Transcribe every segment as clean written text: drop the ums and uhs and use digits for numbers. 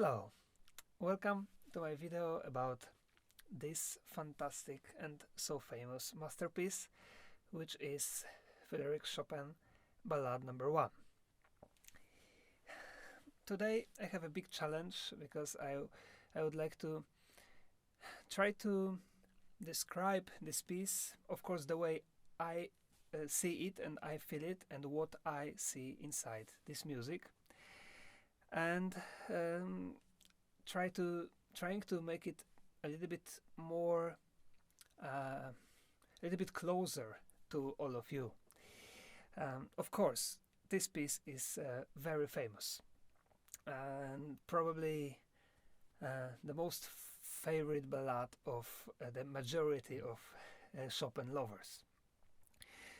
Hello, welcome to my video about this fantastic and so famous masterpiece, which is Frédéric Chopin Ballade number 1. Today I have a big challenge because I would like to try to describe this piece, of course, the way I see it and I feel it and what I see inside this music, and trying to make it a little bit more, a little bit closer to all of you. Of course, this piece is very famous and probably the most favorite ballad of the majority of Chopin lovers.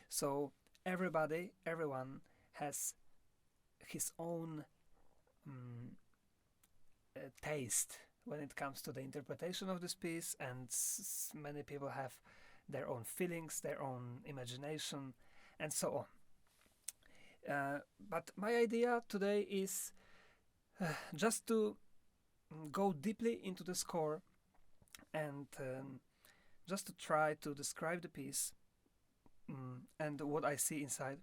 So everyone has his own taste when it comes to the interpretation of this piece, and many people have their own feelings, their own imagination, and so on. But my idea today is just to go deeply into the score and just to try to describe the piece and what I see inside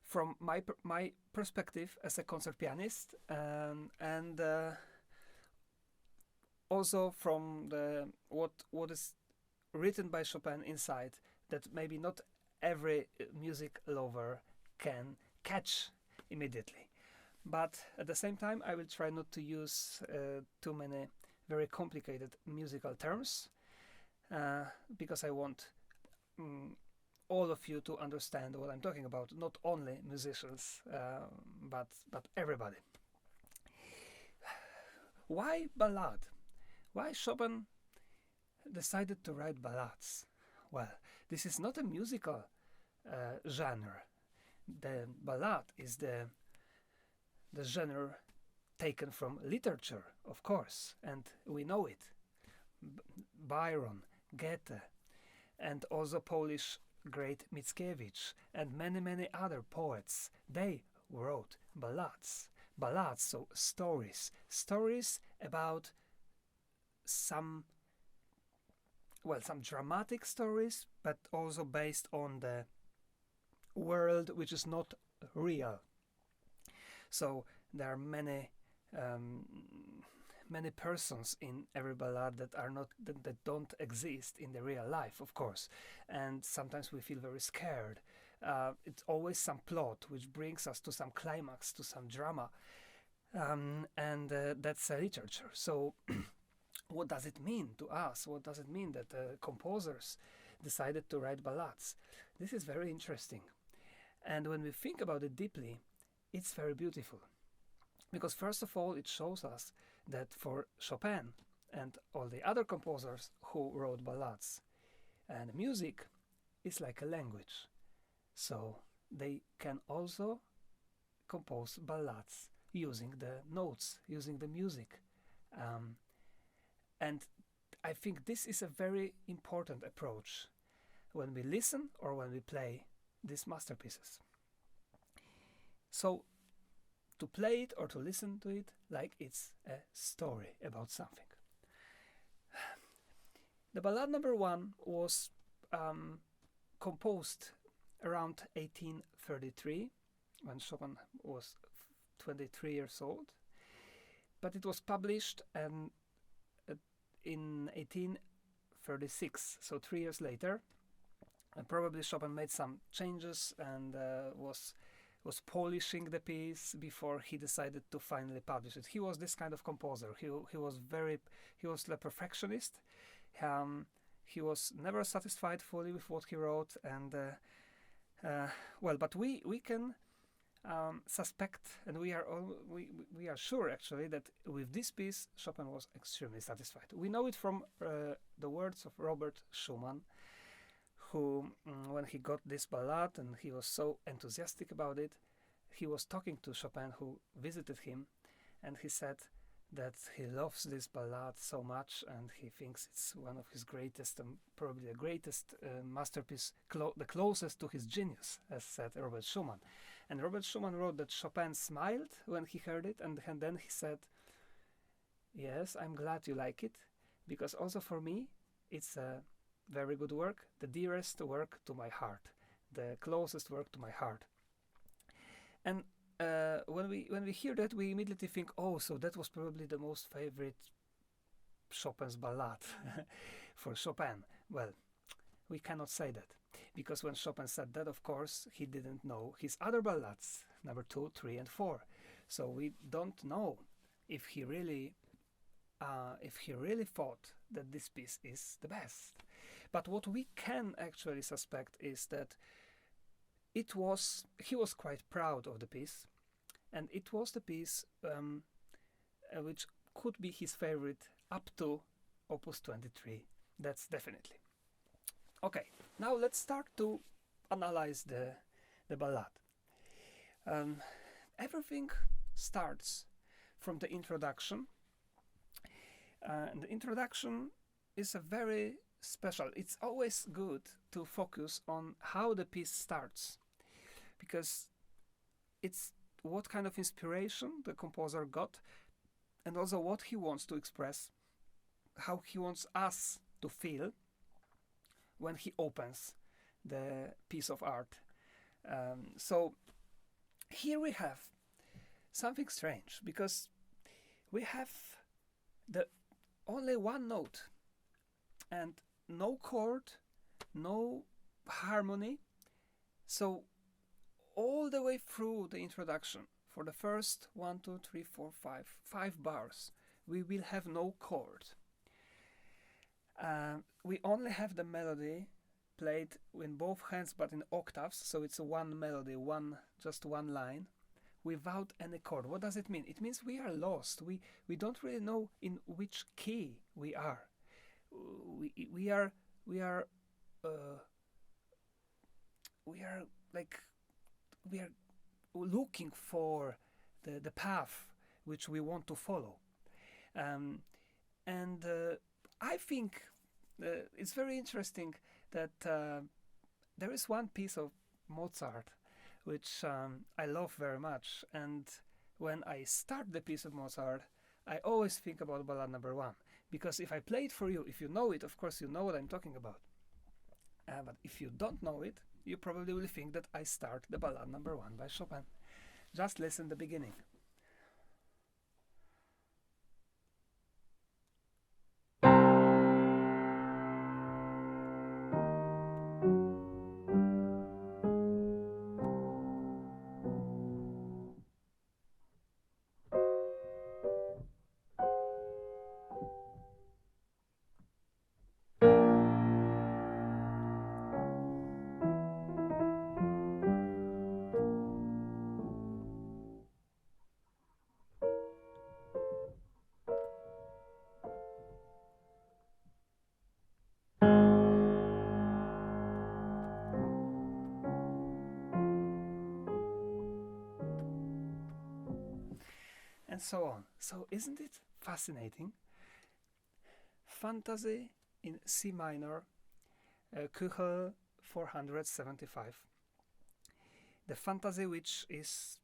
from my perspective as a concert pianist, and also from the what is written by Chopin inside, that maybe not every music lover can catch immediately. But at the same time, I will try not to use too many very complicated musical terms because I want all of you to understand what I'm talking about, not only musicians, but everybody. Why ballad? Why Chopin decided to write ballads? Well, this is not a musical genre. The ballad is the genre taken from literature, of course, and we know it. Byron, Goethe, and also Polish great Mickiewicz, and many other poets, they wrote ballads. Ballads, so stories about some dramatic stories, but also based on the world which is not real. So there are many persons in every ballad that are not that don't exist in the real life, of course, and sometimes we feel very scared. It's always some plot which brings us to some climax, to some drama, and that's literature. So what does it mean to us? What does it mean that composers decided to write ballads? This is very interesting, and when we think about it deeply, it's very beautiful. Because first of all, it shows us that for Chopin and all the other composers who wrote ballads, and music is like a language. So they can also compose ballads using the notes, using the music. And I think this is a very important approach when we listen or when we play these masterpieces. So to play it or to listen to it like it's a story about something. The ballad number 1 was composed around 1833, when Chopin was 23 years old, but it was published in 1836, so 3 years later. And probably Chopin made some changes and was polishing the piece before he decided to finally publish it. He was this kind of composer. He was a perfectionist. He was never satisfied fully with what he wrote, and but we can suspect, and we are sure actually, that with this piece Chopin was extremely satisfied. We know it from the words of Robert Schumann, who, when he got this ballad and he was so enthusiastic about it, he was talking to Chopin, who visited him, and he said that he loves this ballad so much and he thinks it's one of his greatest, probably the greatest masterpiece, the closest to his genius, as said Robert Schumann. And Robert Schumann wrote that Chopin smiled when he heard it, and then he said, Yes, I'm glad you like it, because also for me, it's a very good work, the dearest work to my heart, the closest work to my heart. And when we hear that, we immediately think, oh, so that was probably the most favorite Chopin's ballade for Chopin. Well, we cannot say that, because when Chopin said that, of course, he didn't know his other ballades, number 2, 3, and 4. So we don't know if he really thought that this piece is the best. But what we can actually suspect is that he was quite proud of the piece, and it was the piece which could be his favorite up to Opus 23. That's definitely. Okay, now let's start to analyze the ballade. Everything starts from the introduction. And the introduction is a very special. It's always good to focus on how the piece starts, because it's what kind of inspiration the composer got, and also what he wants to express, how he wants us to feel when he opens the piece of art. So here we have something strange, because we have the only one note and no chord, no harmony. So all the way through the introduction, for the first 1, 2, 3, 4, 5 bars, we will have no chord. We only have the melody played in both hands, but in octaves, so it's one melody, just one line, without any chord. What does it mean? It means we are lost. We don't really know in which key we are. We are looking for the path which we want to follow. And I think it's very interesting that there is one piece of Mozart which I love very much, and when I start the piece of Mozart, I always think about Ballade number 1, because if I play it for you, if you know it, of course you know what I'm talking about. But if you don't know it, you probably will think that I start the Ballade number 1 by Chopin. Just listen the beginning. And so on. So isn't it fascinating? Fantasy in C minor, Kuchel 475. The fantasy which is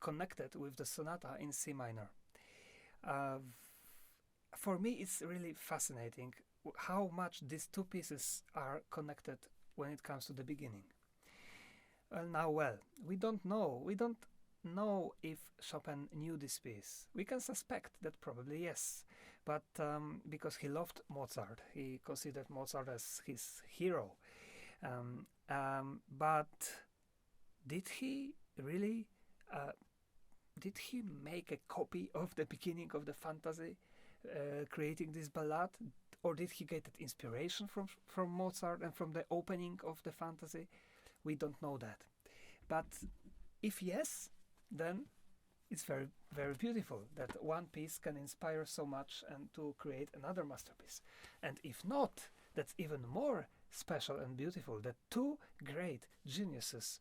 connected with the sonata in C minor. For me, it's really fascinating how much these two pieces are connected when it comes to the beginning. We don't know. We don't know if Chopin knew this piece. We can suspect that probably yes, but because he loved Mozart, he considered Mozart as his hero. But did he really? Did he make a copy of the beginning of the fantasy, creating this ballad, or did he get that inspiration from Mozart and from the opening of the fantasy? We don't know that. But if yes, then it's very, very beautiful that one piece can inspire so much and to create another masterpiece. And if not, that's even more special and beautiful that two great geniuses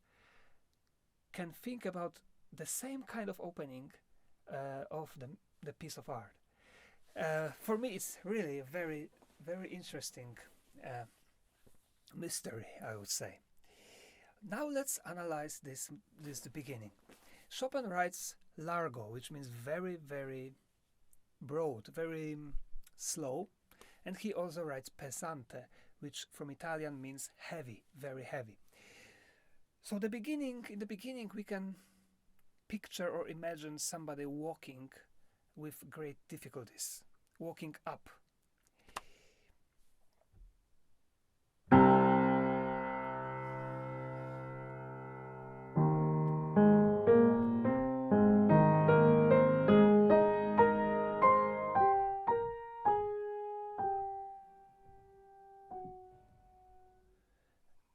can think about the same kind of opening of the piece of art. For me, it's really a very, very interesting mystery, I would say. Now let's analyze this the beginning. Chopin writes largo, which means very, very broad, very slow. And he also writes pesante, which from Italian means heavy, very heavy. So in the beginning we can picture or imagine somebody walking with great difficulties, walking up.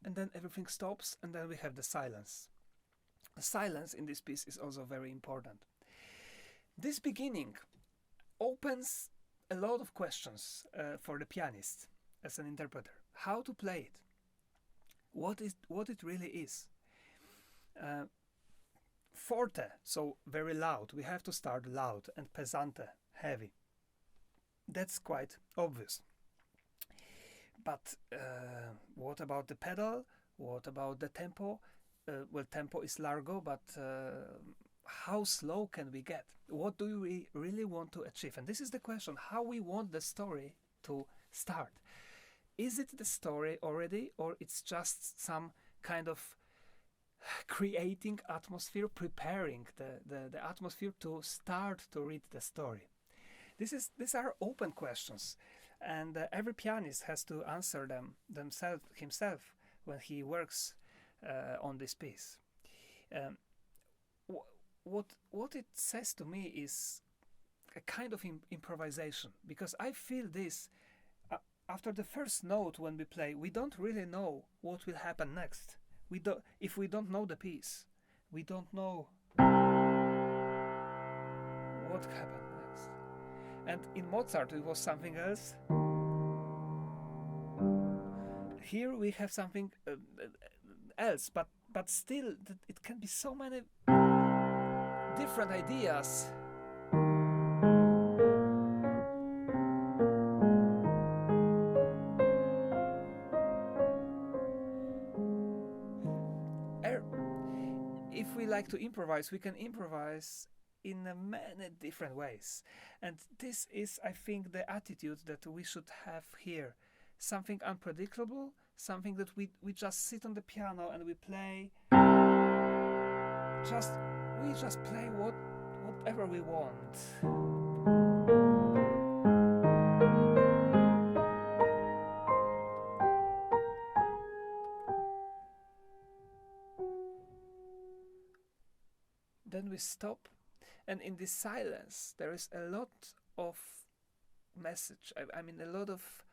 And then everything stops, and then we have the silence. The silence in this piece is also very important. This beginning opens a lot of questions for the pianist as an interpreter. How to play it? What it really is? Forte, so very loud. We have to start loud, and pesante, heavy. That's quite obvious. But what about the pedal? What about the tempo? Well, tempo is largo, but how slow can we get? What do we really want to achieve? And this is the question, how we want the story to start. Is it the story already, or it's just some kind of creating atmosphere, preparing the atmosphere to start to read the story? These are open questions. And every pianist has to answer them himself when he works on this piece. What it says to me is a kind of improvisation, because I feel this after the first note when we play. We don't really know what will happen next. If we don't know the piece, we don't know what happened next. And in Mozart it was something else. Here we have something else, but still it can be so many different ideas. If we like to improvise, we can improvise in many different ways. And this is, I think, the attitude that we should have here. Something unpredictable, something that we just sit on the piano and we play. We just play whatever we want. Then we stop, and in this silence there is a lot of message. I mean, a lot of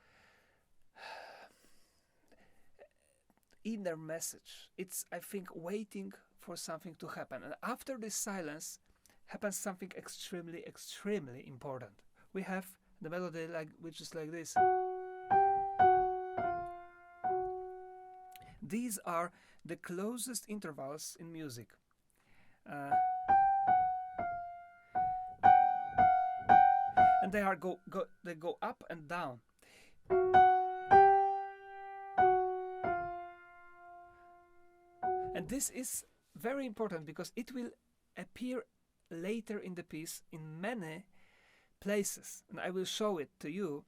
inner message. It's, I think, waiting for something to happen. And after this silence happens something extremely, extremely important. We have the melody which is like this. These are the closest intervals in music. And they go up and down. And this is very important because it will appear later in the piece in many places, and I will show it to you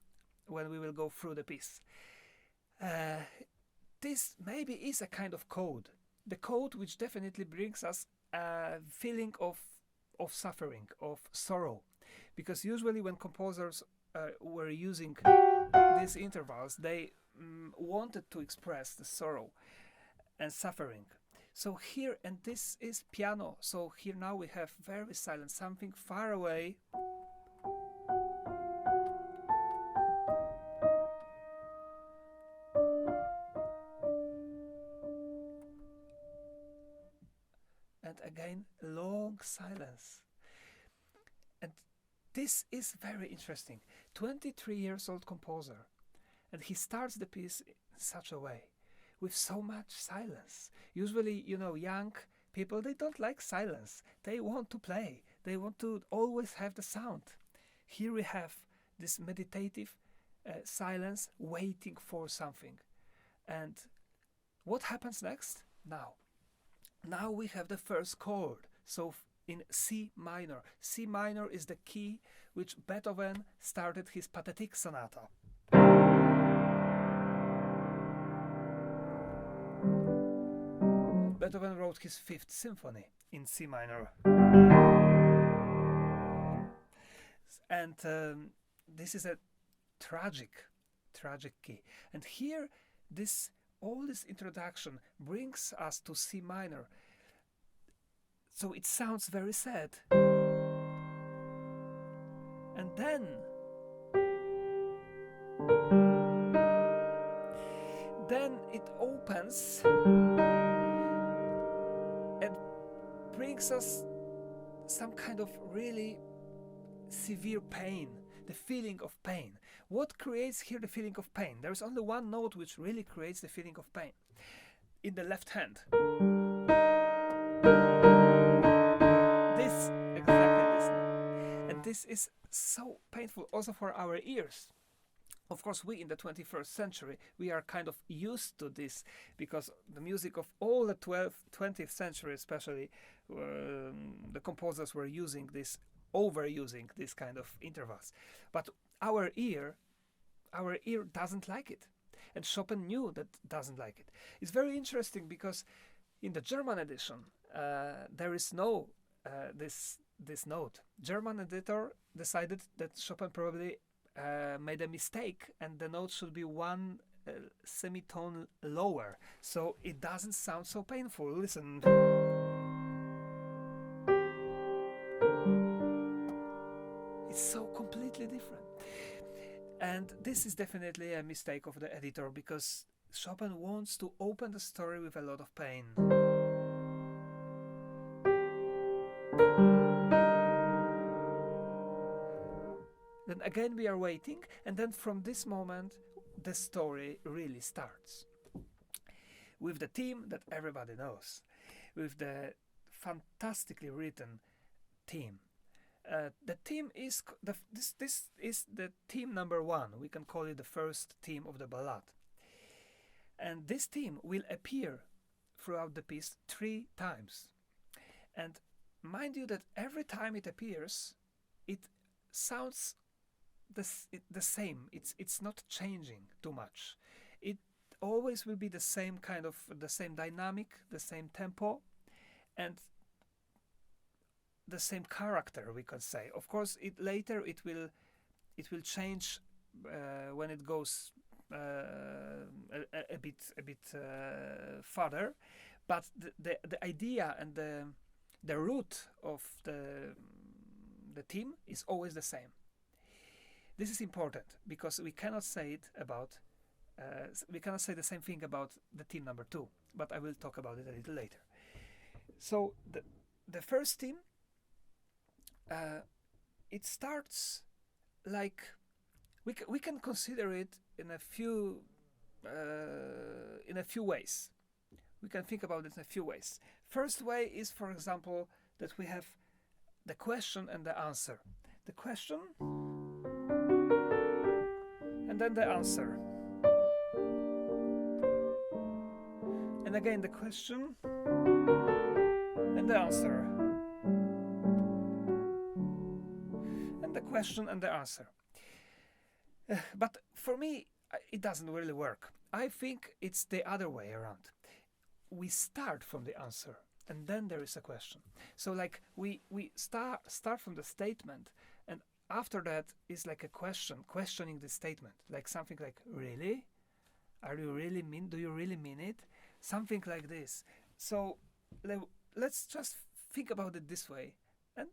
when we will go through the piece. This maybe is a kind of code, the code which definitely brings us a feeling of suffering, of sorrow, because usually when composers were using these intervals, they wanted to express the sorrow and suffering. So here, and this is piano, so here now we have very silent, something far away. And again, long silence. And this is very interesting. 23 years old composer, and he starts the piece in such a way, with so much silence. Usually, young people, they don't like silence. They want to play. They want to always have the sound. Here we have this meditative silence waiting for something. And what happens next? Now we have the first chord. So in C minor. C minor is the key which Beethoven started his Pathetic Sonata. Beethoven wrote his Fifth Symphony in C minor. And this is a tragic key. And here, all this introduction brings us to C minor. So it sounds very sad. And then it opens and brings us some kind of really severe pain, the feeling of pain. What creates here the feeling of pain? There is only one note which really creates the feeling of pain. In the left hand. Exactly this note. And this is so painful also for our ears. Of course, we in the 21st century, we are kind of used to this because the music of all the 20th century especially, the composers were overusing this kind of intervals. But our ear doesn't like it. And Chopin knew that doesn't like it. It's very interesting because in the German edition, there is no this note. German editor decided that Chopin probably made a mistake and the note should be one semitone lower, so it doesn't sound so painful. Listen. It's so completely different. And this is definitely a mistake of the editor because Chopin wants to open the story with a lot of pain. Then again we are waiting, and then from this moment the story really starts. With the theme that everybody knows, with the fantastically written theme. The theme is this is the theme number 1. We can call it the first theme of the ballade. And this theme will appear throughout the piece 3 times. And mind you that every time it appears, it sounds the same. It's not changing too much. It always will be the same kind of the same dynamic, the same tempo, and the same character, we could say. Of course, later it will change when it goes a bit further, but the idea and the root of the theme is always the same. This is important because we cannot say the same thing about the theme number 2, but I will talk about it a little later. So the first theme, it starts like we can consider it in a few ways. We can think about it in a few ways. First way is, for example, that we have the question and the answer. The question and then the answer. And again the question and the answer. And the question and the answer. But for me, it doesn't really work. I think it's the other way around. We start from the answer and then there is a question. So like we start from the statement, and after that is like a questioning the statement, like something like, really? Do you really mean it? Something like this. So let's just think about it this way, and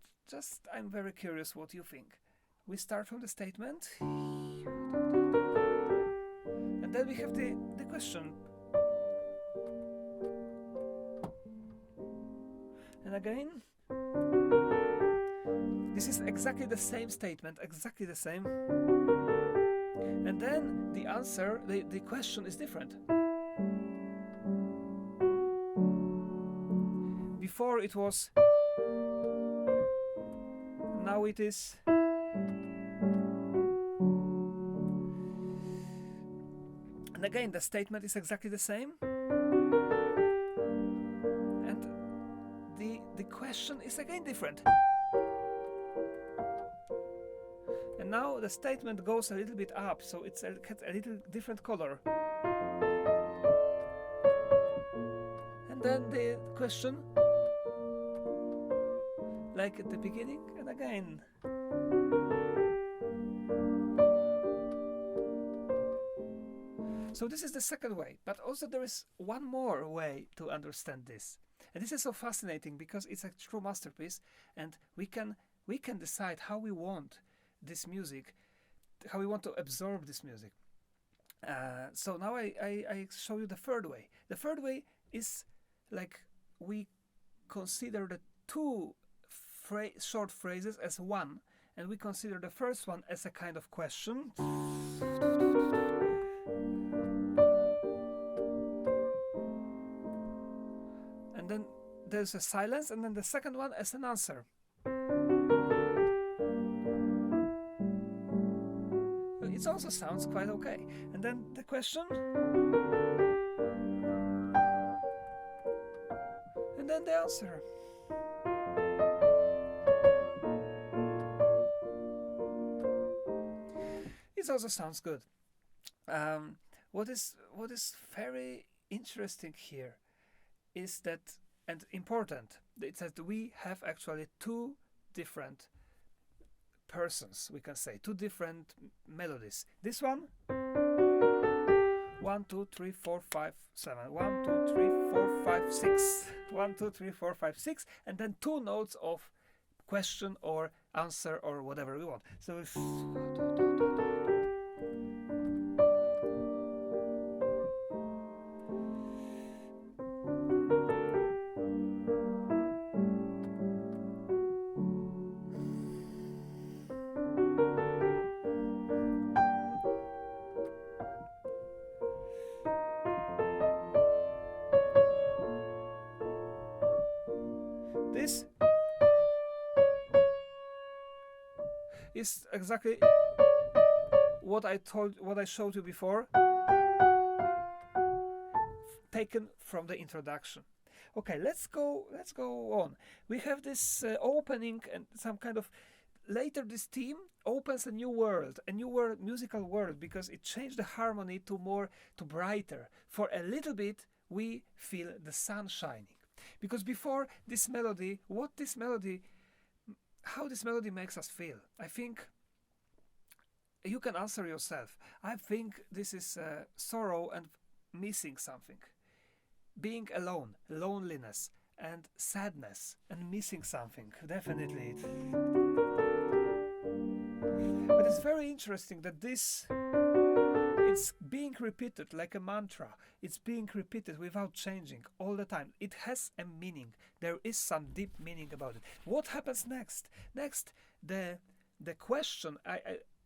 I'm very curious what you think. We start from the statement, and then we have the question. And again, this is exactly the same statement, exactly the same. And then the answer, the question is different. Before it was, now it is. And again, the statement is exactly the same. And the question is again different. And now the statement goes a little bit up, so it's a little different color. And then the question, like at the beginning, and again. So this is the second way, but also there is one more way to understand this. And this is so fascinating because it's a true masterpiece, and we can decide how we want this music, how we want to absorb this music. So now I show you the third way. The third way is like we consider the two short phrases as one, and we consider the first one as a kind of question. And then there's a silence, and then the second one as an answer. It also sounds quite okay. And then the question. And then the answer. It also sounds good. What is very interesting here is that, and important, it's that we have actually two different persons, we can say, two different melodies. This one, 1, 2, 3, 4, 5, 7, 1, 2, 3, 4, 5, 6, 1, 2, 3, 4, 5, 6, and then two notes of question or answer or whatever we want. So if this is exactly what I showed you before, taken from the introduction. Okay, let's go on. We have this opening and some kind of later this theme opens a new world, musical world, because it changed the harmony to brighter. For a little bit we feel the sun shining. Because before this melody, how this melody makes us feel, I think you can answer yourself. I think this is sorrow and missing something. Being alone, loneliness and sadness and missing something, definitely. But it's very interesting that it's being repeated like a mantra. It's being repeated without changing all the time. It has a meaning. There is some deep meaning about it. What happens next? Next, the question.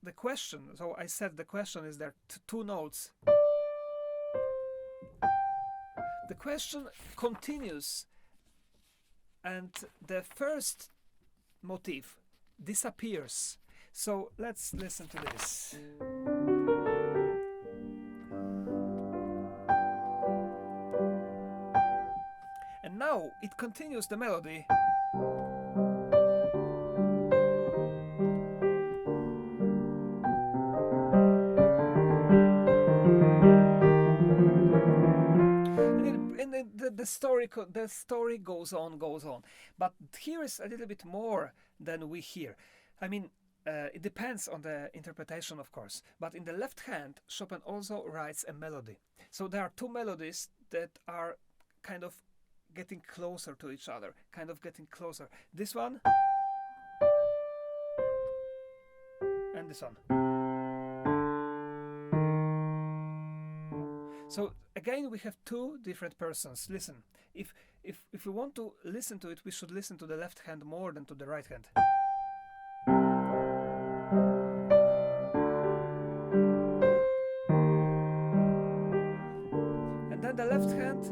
The question. So I said the question is there two notes. The question continues, and the first motif disappears. So let's listen to this. And now it continues the melody. The story goes on, but here is a little bit more than we hear. I mean, it depends on the interpretation, of course, but in the left hand Chopin also writes a melody. So there are two melodies that are kind of getting closer to each other, this one and this one. So again we have two different persons. Listen, if we want to listen to it, we should listen to the left hand more than to the right hand. And then the left hand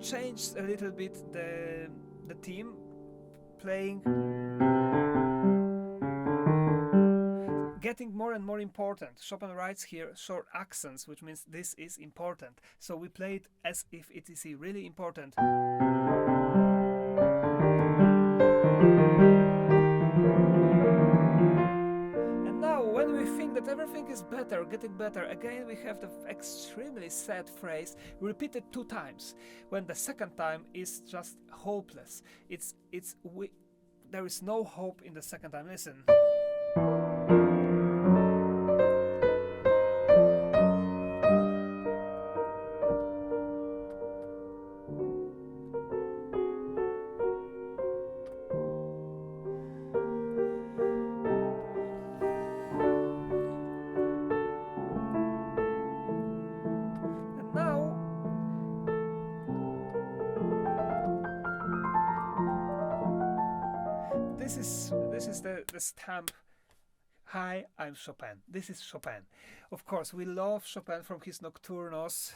changed a little bit the theme, playing, getting more and more important. Chopin writes here short accents, which means this is important. So we play it as if it is really important. think that everything is better, getting better. Again, we have the extremely sad phrase repeated 2 times, when the second time is just hopeless. There is no hope in the second time. Listen. This is the stamp. Hi, I'm Chopin. This is Chopin. Of course, we love Chopin from his nocturnos.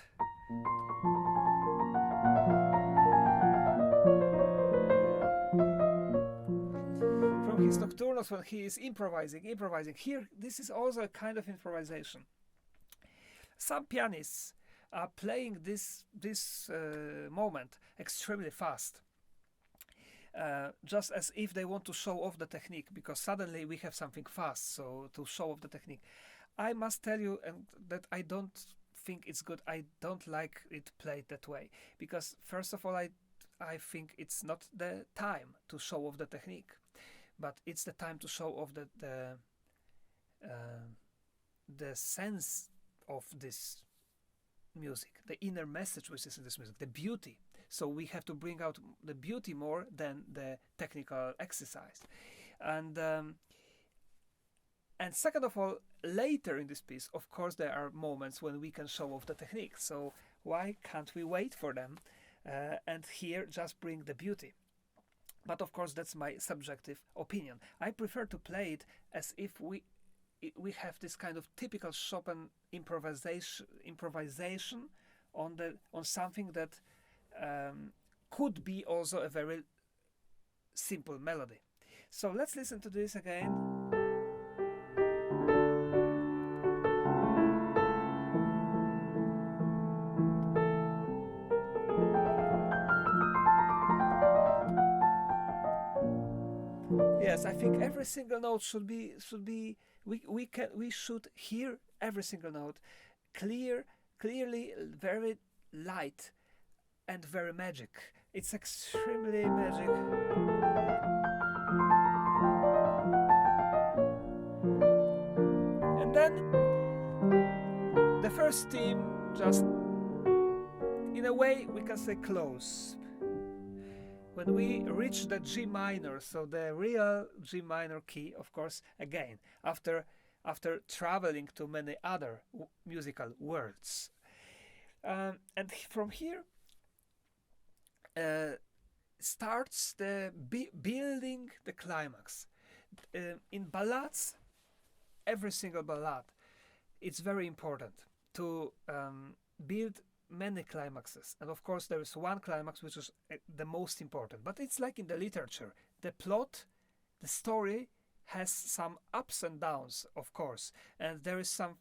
From his nocturnos, when he is improvising. Here, this is also a kind of improvisation. Some pianists are playing this moment extremely fast. Just as if they want to show off the technique, because suddenly we have something fast, so to show off the technique. I must tell you that I don't think it's good. I don't like it played that way, because first of all, I think it's not the time to show off the technique, but it's the time to show off the sense of this music, the inner message which is in this music, the beauty. So we have to bring out the beauty more than the technical exercise. And second of all, later in this piece, of course, there are moments when we can show off the technique. So why can't we wait for them? And here, just bring the beauty. But of course, that's my subjective opinion. I prefer to play it as if we have this kind of typical Chopin improvisation on something that could be also a very simple melody. So let's listen to this again. Yes, I think every single note should be we should hear every single note clearly, very light and very magic. It's extremely magic. And then the first theme, just in a way we can say close. When we reach the G minor, so the real G minor key, of course, again, after traveling to many other musical worlds. And from here starts the building the climax. In ballades, every single ballad, it's very important to build many climaxes. And of course there is one climax which is the most important. But it's like in the literature. The plot, the story has some ups and downs, of course. And there is some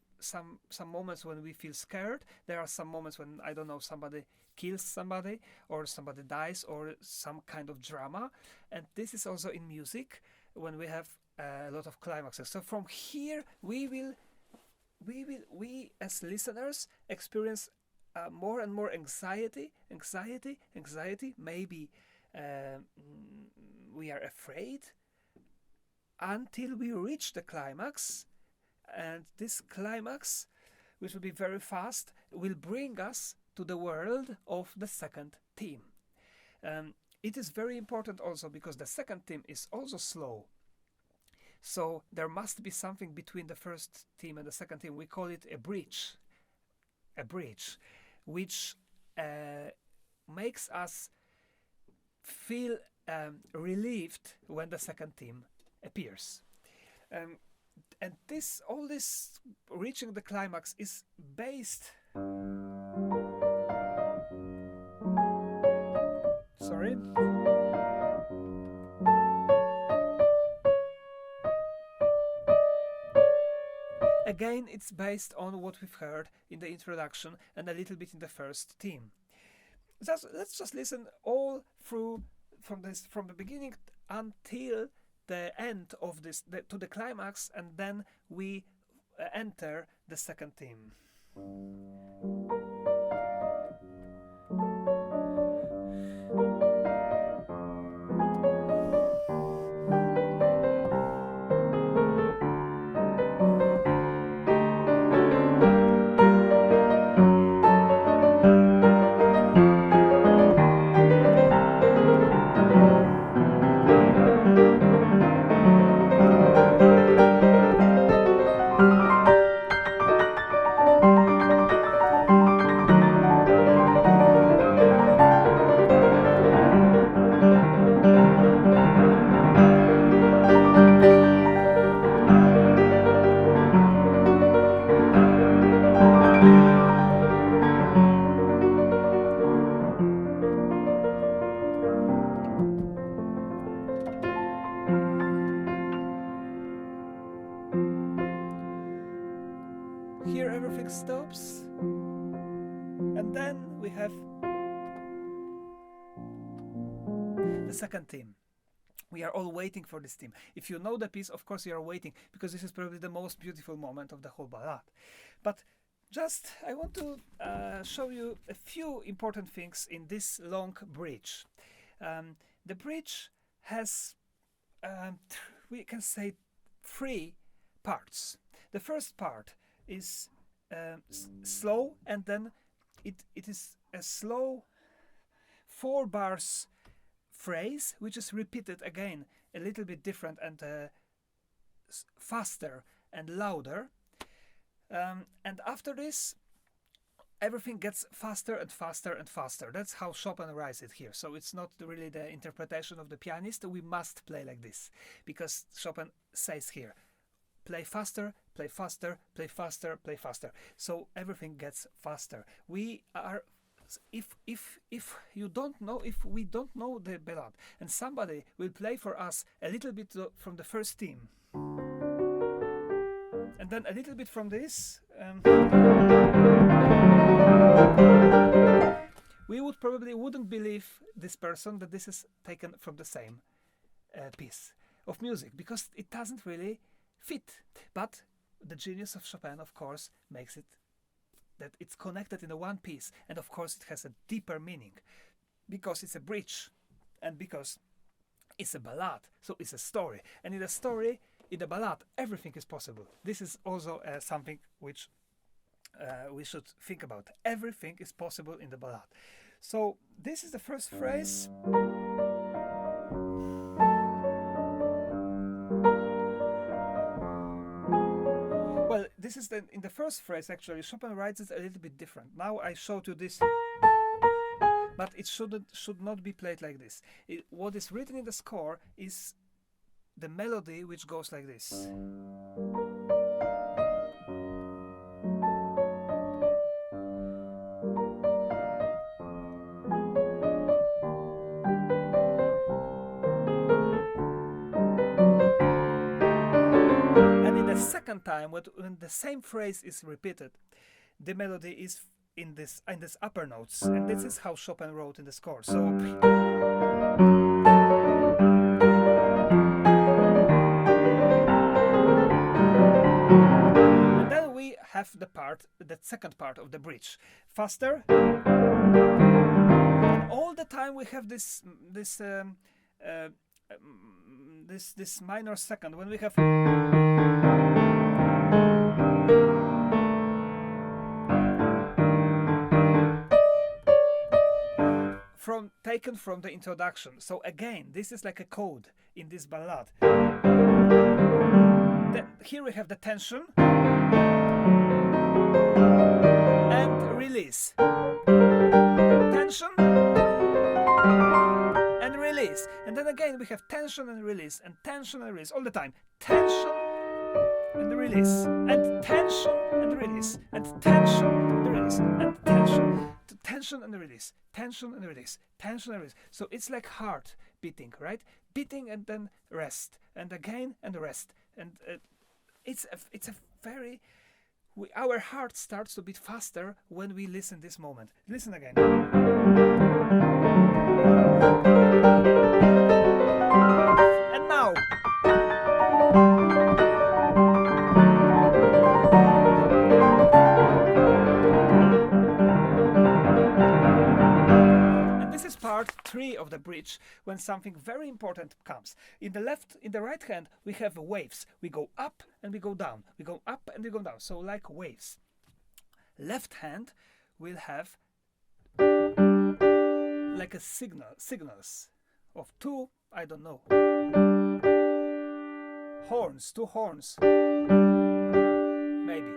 moments when we feel scared. There are some moments when, I don't know, somebody kills somebody or somebody dies or some kind of drama. And this is also in music when we have a lot of climaxes. So from here we as listeners experience more and more anxiety. Maybe we are afraid until we reach the climax. And this climax, which will be very fast, will bring us to the world of the second theme. It is very important also because the second theme is also slow. So there must be something between the first theme and the second theme. We call it a bridge, which makes us feel relieved when the second theme appears. And all this reaching the climax is based. Sorry. Again, it's based on what we've heard in the introduction and a little bit in the first theme. Let's just listen all through from the beginning until the end of this, to the climax, and then we enter the second theme. Here everything stops, and then we have the second theme. We are all waiting for this theme. If you know the piece, of course you are waiting, because this is probably the most beautiful moment of the whole ballad. But just I want to show you a few important things in this long bridge. The bridge has, we can say, 3 parts. The first part is slow, and then it is a slow 4 bars phrase which is repeated again, a little bit different and faster and louder, and after this everything gets faster and faster and faster. That's how Chopin writes it here. So it's not really the interpretation of the pianist. We must play like this, because Chopin says here, play faster, play faster, play faster, play faster. So everything gets faster. We are, if you don't know, if we don't know the ballad, and somebody will play for us a little bit from the first theme, and then a little bit from this, we would probably wouldn't believe this person that this is taken from the same piece of music, because it doesn't really fit. But the genius of Chopin, of course, makes it that it's connected in a one piece, and of course it has a deeper meaning, because it's a bridge, and because it's a ballad, so it's a story, and in a story, in a ballad, everything is possible. This is also something which we should think about. Everything is possible in the ballad. So this is the first phrase. Well, this is in the first phrase. Actually, Chopin writes it a little bit different. Now I showed you this, but it should not be played like this. What is written in the score is the melody, which goes like this. Second time, when the same phrase is repeated, the melody is in this upper notes, and this is how Chopin wrote in the score. So, and then we have the second part of the bridge, faster. And all the time we have this minor second when we have. Taken from the introduction. So again, this is like a code in this ballad. Here we have the tension and release. Tension and release. And then again we have tension and release, and tension and release all the time. Tension and release, and tension and release, and tension and release, and tension. Tension and release, tension and release, tension and release. So it's like heart beating, right? Beating and then rest, and again and rest, and it's a very. Our heart starts to beat faster when we listen this moment. Listen again. And now. 3 of the bridge when something very important comes. In the right hand, we have waves. We go up and we go down. We go up and we go down. So like waves. Left hand will have like a signals of 2, I don't know, horns, 2 horns, maybe.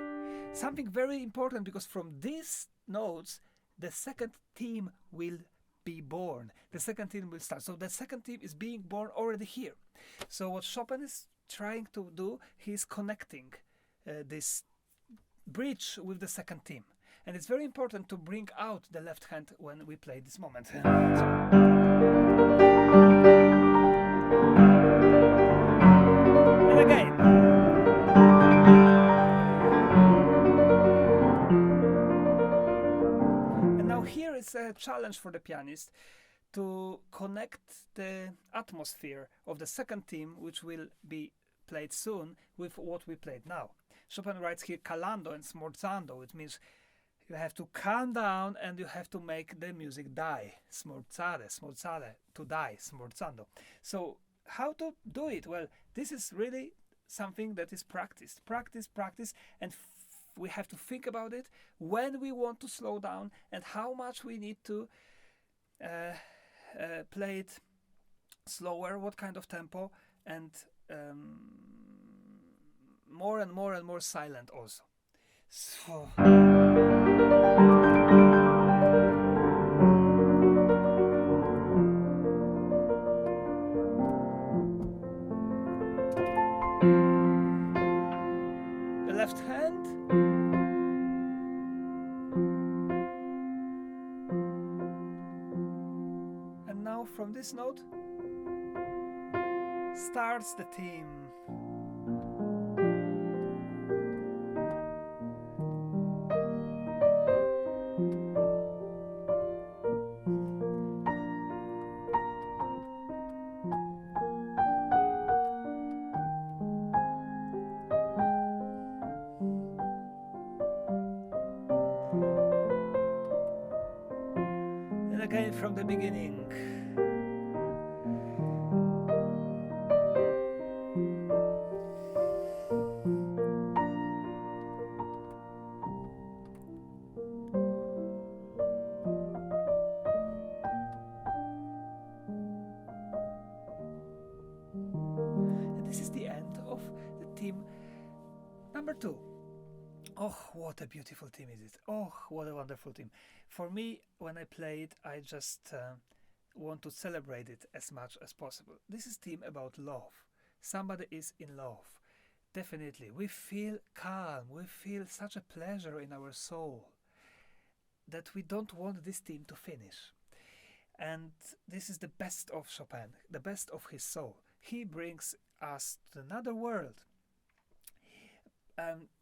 Something very important, because from these notes the second theme will be born. The second theme will start. So the second theme is being born already here. So what Chopin is trying to do, he's connecting this bridge with the second theme. And it's very important to bring out the left hand when we play this moment. So. And again. And now here is a challenge for the pianist to connect the atmosphere of the second theme, which will be played soon, with what we played now. Chopin writes here calando and smorzando, which means you have to calm down and you have to make the music die. Smorzare, to die, smorzando. So how to do it? Well, this is really something that is practiced. Practice, and we have to think about it when we want to slow down and how much we need to play it slower, what kind of tempo, and more and more silent also. So. The left hand. And now from this note starts the theme. And again from the beginning. This is the end of the theme number 2. Oh, what a beautiful theme is it. Oh, what a wonderful theme. For me, when I play it, I just want to celebrate it as much as possible. This is a theme about love. Somebody is in love. Definitely. We feel calm. We feel such a pleasure in our soul that we don't want this theme to finish. And this is the best of Chopin, the best of his soul. He brings us to another world.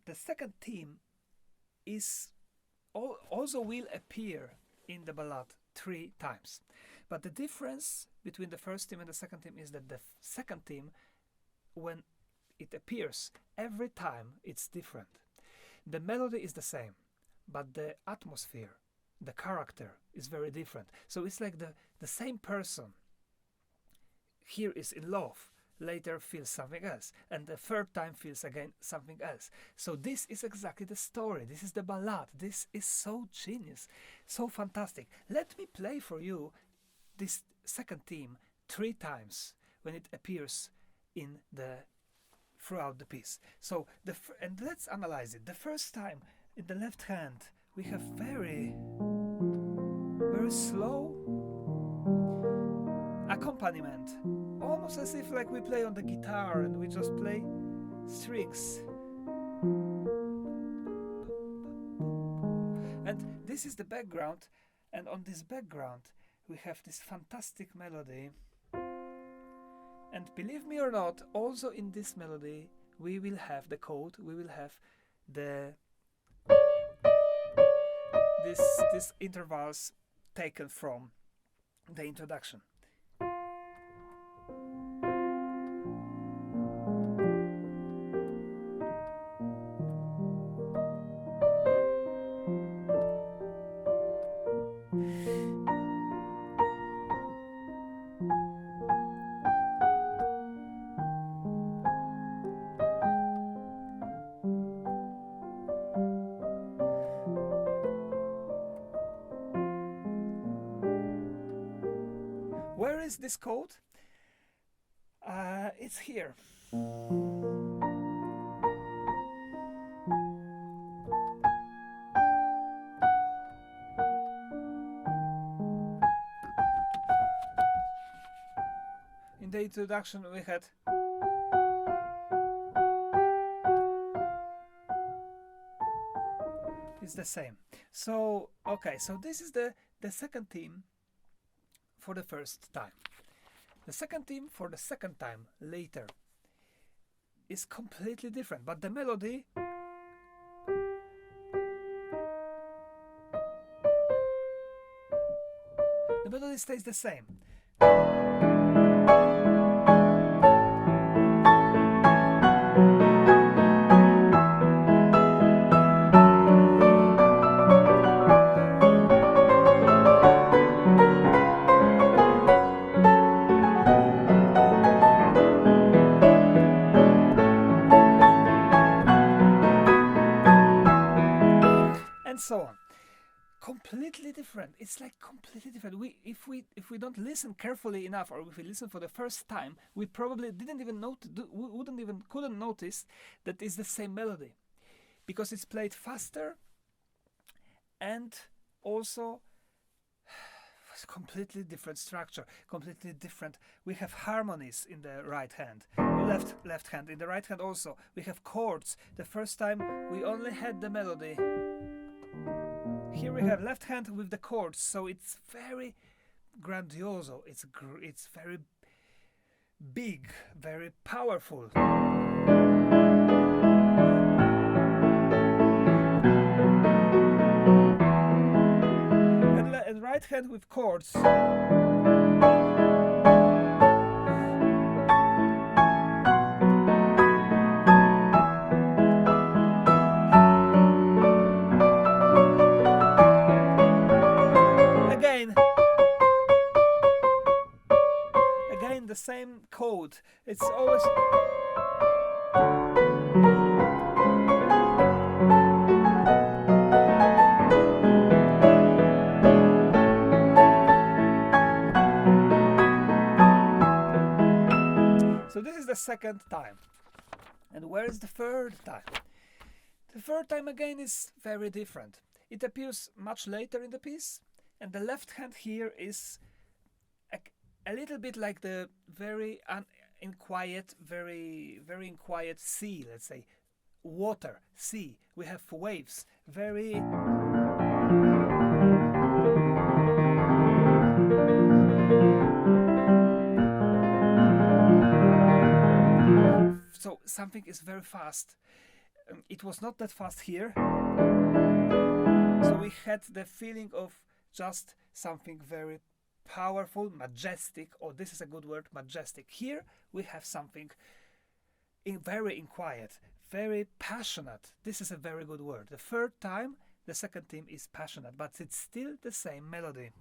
The second theme is also will appear in the ballade 3 times. But the difference between the first theme and the second theme is that the second theme, when it appears, every time it's different. The melody is the same, but the atmosphere, the character is very different. So it's like the same person here is in love, later feels something else, and the third time feels again something else. So this is exactly the story. This is the ballade. This is so genius, so fantastic. Let me play for you this second theme 3 times when it appears in throughout the piece. So and let's analyze it. The first time in the left hand we have very slow accompaniment, almost as if like we play on the guitar and we just play strings. And this is the background, and on this background we have this fantastic melody. And believe me or not, also in this melody we will have the chord, we will have these intervals taken from the introduction. is this chord? It's here. In the introduction we had it's the same. So okay, so this is the second theme for the first time. The second theme for the second time later is completely different, but the melody stays the same. And so on. Completely different. It's like completely different. If we don't listen carefully enough, or if we listen for the first time, we probably couldn't notice that it's the same melody, because it's played faster, and also completely different structure, completely different. We have harmonies in the right hand, left hand. In the right hand also we have chords. The first time we only had the melody. Here we have left hand with the chords, so it's very grandiose. It's very big, very powerful. And right hand with chords. Again, the same chord. It's always. So this is the second time. And where is the third time? The third time again is very different. It appears much later in the piece, and the left hand here is a little bit like the very in quiet sea, let's say, water, sea. We have waves, very. So something is very fast. It was not that fast here. So we had the feeling of just something very powerful, majestic, or this is a good word, majestic. Here we have something very quiet, very passionate. This is a very good word. The third time, the second theme is passionate, but it's still the same melody.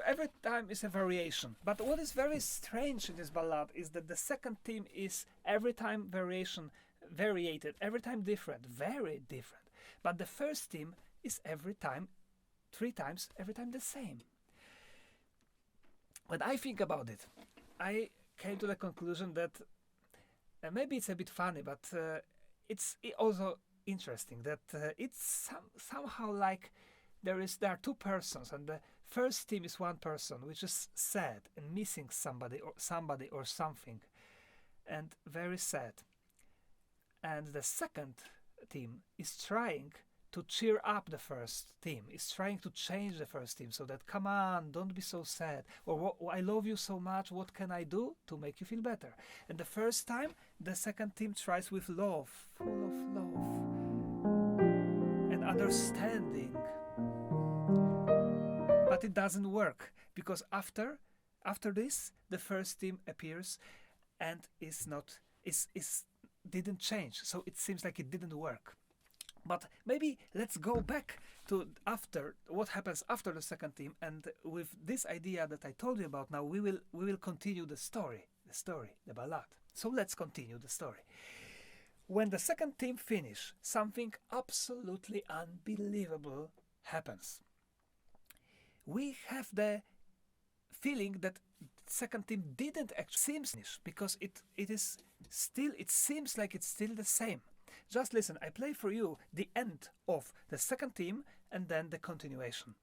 Every time is a variation, but what is very strange in this ballad is that the second theme is every time variated, every time different, very different. But the first theme is every time, 3 times, every time the same. When I think about it, I came to the conclusion that maybe it's a bit funny, but it's also interesting that it's somehow like there are 2 persons, and the first theme is one person which is sad and missing somebody or something, and very sad. And the second theme is trying to cheer up the first theme, is trying to change the first theme, so that, come on, don't be so sad, or I love you so much, what can I do to make you feel better? And the first time, the second theme tries with love, full of love and understanding. But it doesn't work, because after this, the first theme appears, and didn't change. So it seems like it didn't work. But maybe let's go back to after what happens after the second theme, and with this idea that I told you about now, we will continue the story, the ballad. So let's continue the story. When the second theme finishes, something absolutely unbelievable happens. We have the feeling that second theme didn't actually finish, because it seems like it's still the same. Just listen, I play for you the end of the second theme and then the continuation.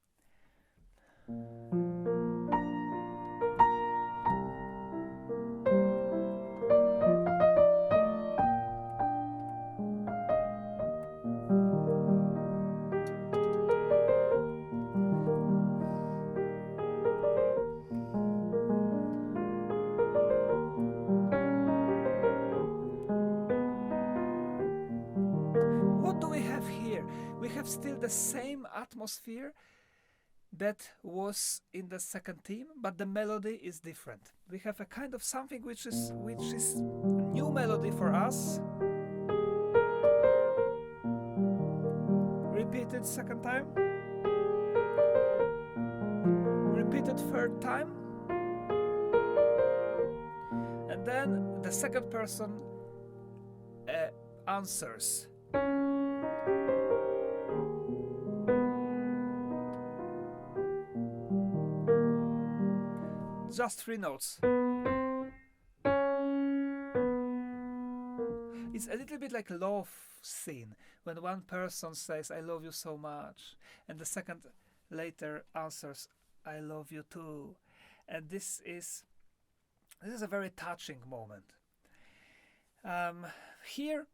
What do we have here? We have still the same atmosphere that was in the second theme, but the melody is different. We have a kind of something which is new melody for us. Repeated second time. Repeated third time. And then the second person answers. Just 3 notes. It's a little bit like a love scene, when one person says, I love you so much, and the second later answers, I love you too. And this is a very touching moment. Here,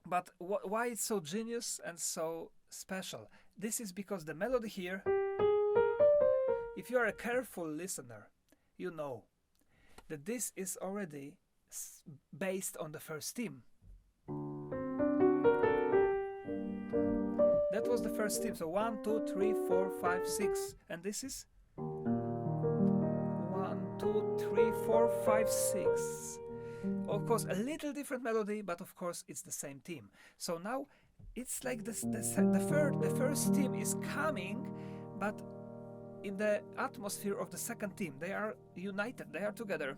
but why it's so genius and so special? This is because the melody here, if you are a careful listener, you know that this is already based on the first theme. That was the first theme. So 1, 2, 3, 4, 5, 6. And this is 1, 2, 3, 4, 5, 6. Of course, a little different melody, but of course it's the same theme. So now it's like the first theme is coming, but in the atmosphere of the second theme. They are united, they are together.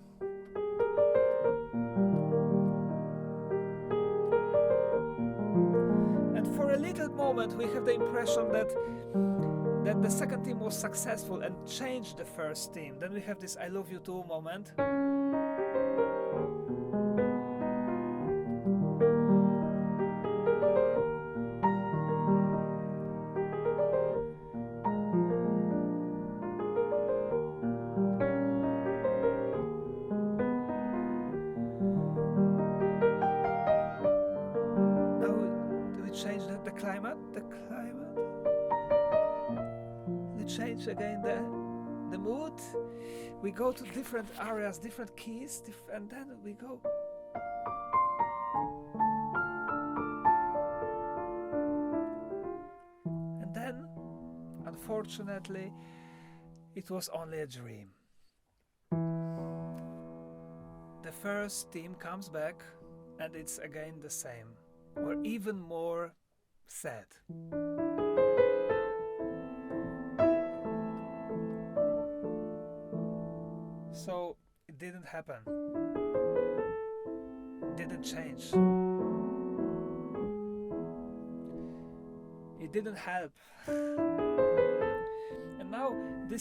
And for a little moment we have the impression that the second theme was successful and changed the first theme. Then we have this I love you too moment. Change again the mood. We go to different areas, different keys, and then we go. And then, unfortunately, it was only a dream. The first theme comes back, and it's again the same, or even more sad. So it didn't happen. Didn't change. It didn't help. And now the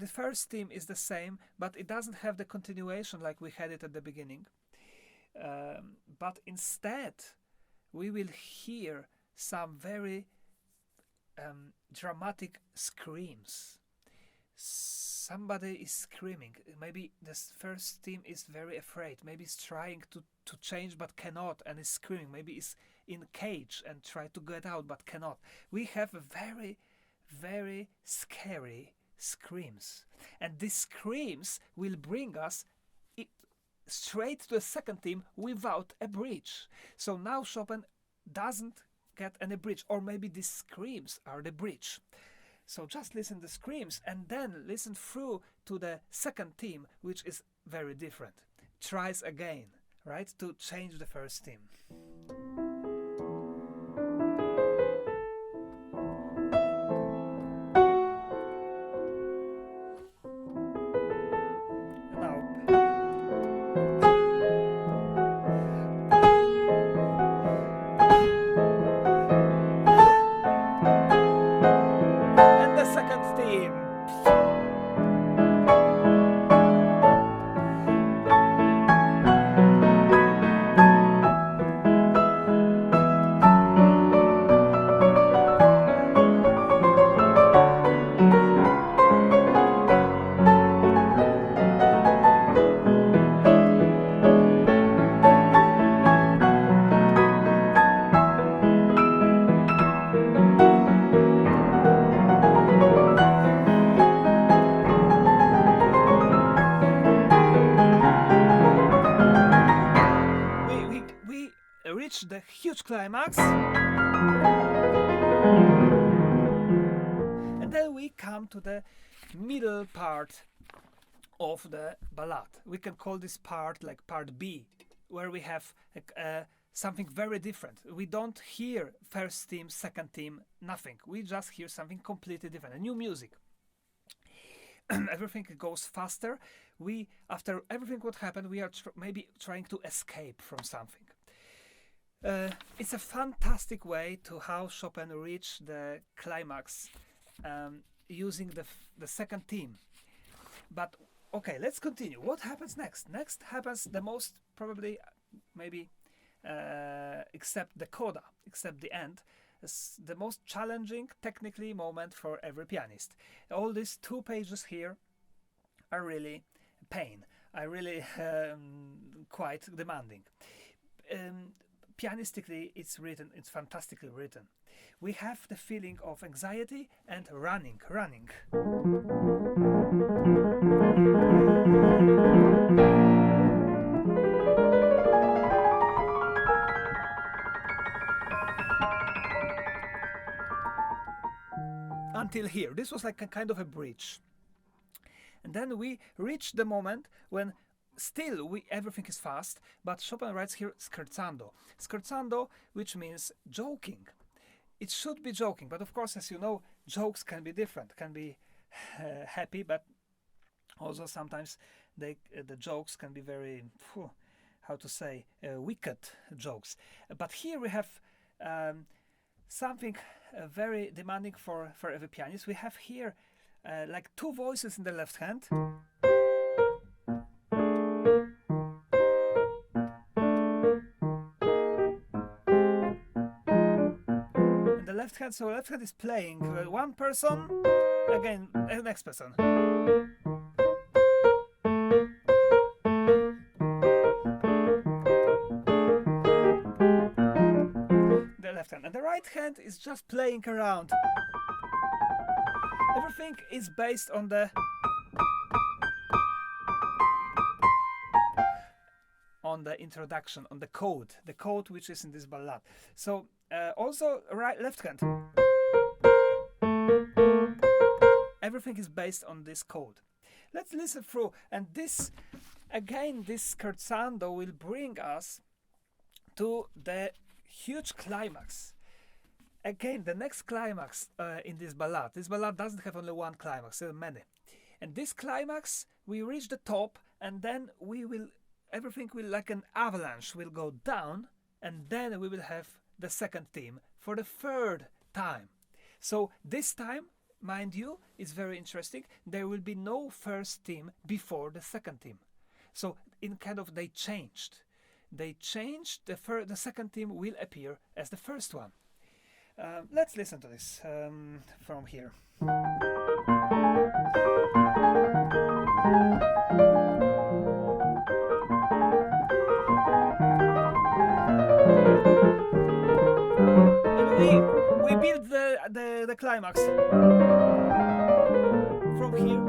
first theme is the same, but it doesn't have the continuation like we had it at the beginning. But instead, we will hear some very dramatic screams. Somebody is screaming. Maybe this first theme is very afraid. Maybe it's trying to change but cannot and is screaming. Maybe it's in a cage and try to get out but cannot. We have a very, very scary screams. And these screams will bring us straight to the second theme without a bridge. So now Chopin doesn't get any bridge, or maybe these screams are the bridge. So just listen to the screams and then listen through to the second theme, which is very different. tries again, right, to change the first theme. And the second theme. We reach the huge climax, and then we come to the middle part of the ballad. We can call this part like part B, where we have something very different. We don't hear first theme, second theme, nothing. We just hear something completely different, a new music. Everything goes faster. After everything what happened, we are maybe trying to escape from something. It's a fantastic way to how Chopin reached the climax using the second theme. But okay, let's continue. What happens next? Next happens the most probably, maybe, except the coda, except the end, is the most challenging technically moment for every pianist. All these 2 pages here are really pain. Are really quite demanding. Pianistically, it's fantastically written. We have the feeling of anxiety and running. Until here. This was like a kind of a bridge. And then we reach the moment when still everything is fast, but Chopin writes here scherzando. Scherzando, which means joking. It should be joking, but of course, as you know, jokes can be different, can be happy, but also sometimes the jokes can be very, how to say, wicked jokes. But here we have something very demanding for every pianist. We have here like 2 voices in the left hand. And the left hand, so left hand is playing one person, again, the next person. The left hand. And the right hand is just playing around. Everything is based on the introduction, on the code which is in this ballad. So also left hand. Everything is based on this code. Let's listen through, and this scherzando will bring us to the huge climax. Again, the next climax in this ballad. This ballad doesn't have only one climax, there are many. And this climax, we reach the top, and then everything will, like an avalanche, will go down, and then we will have the second theme for the 3rd time. So this time, mind you, it's very interesting. There will be no first theme before the second theme. So they changed. The second theme will appear as the first one. Let's listen to this from here. And we build the climax from here.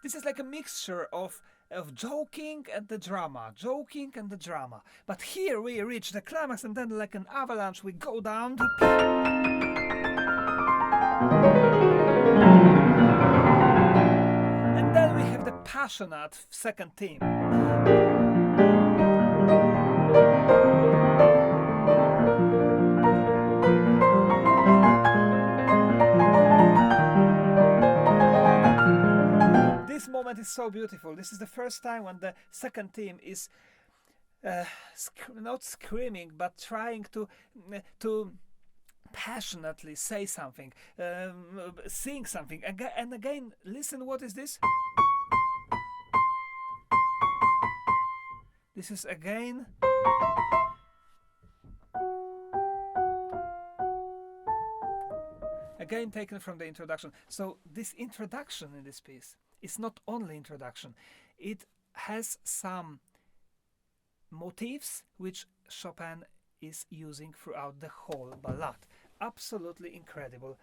this is like a mixture of joking and the drama, joking and the drama. But here we reach the climax, and then like an avalanche, we go down to and then we have the passionate second theme. This moment is so beautiful. This is the first time when the second theme is not screaming, but trying to passionately say something, sing something. And again, listen, what is this? This is again taken from the introduction. So this introduction in this piece is not only introduction. It has some motifs which Chopin is using throughout the whole ballade. Absolutely incredible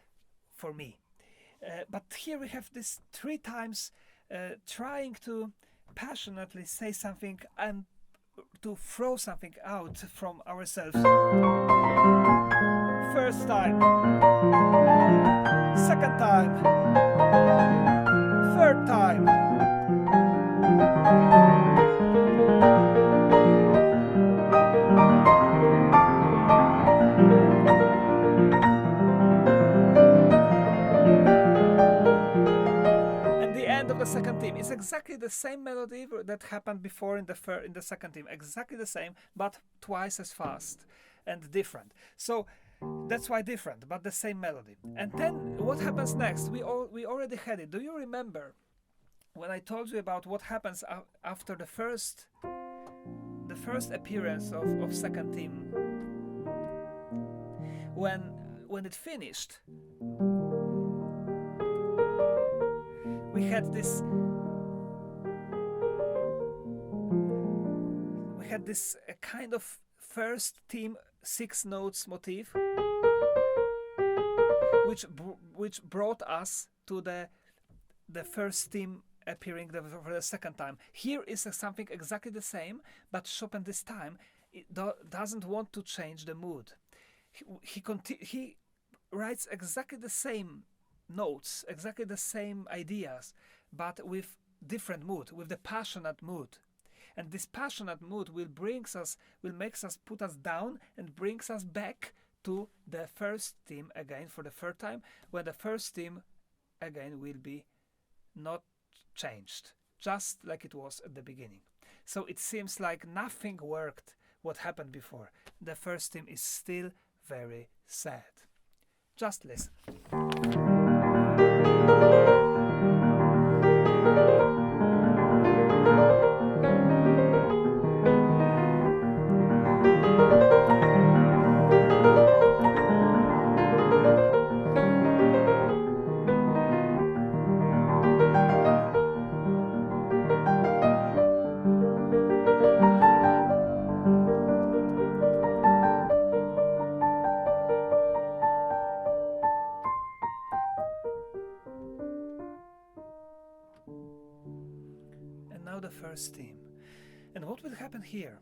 for me. But here we have this 3 times trying to passionately say something and to throw something out from ourselves. First time, second time, third time. And the end of the second theme is exactly the same melody that happened before in the second theme, exactly the same, but twice as fast and different. So that's why different, but the same melody. And then what happens next? We already had it. Do you remember when I told you about what happens after the first appearance of second theme? When it finished, we had this kind of first theme 6 notes motif, which brought us to the first theme appearing for the second time. Here is something exactly the same, but Chopin this time doesn't want to change the mood. He writes exactly the same notes, exactly the same ideas, but with different mood, with the passionate mood. And this passionate mood will makes us put us down and brings us back to the first theme again for the third time, where the first theme again will be not changed, just like it was at the beginning. So it seems like nothing worked what happened before. The first theme is still very sad. Just listen. The first theme. And what will happen here?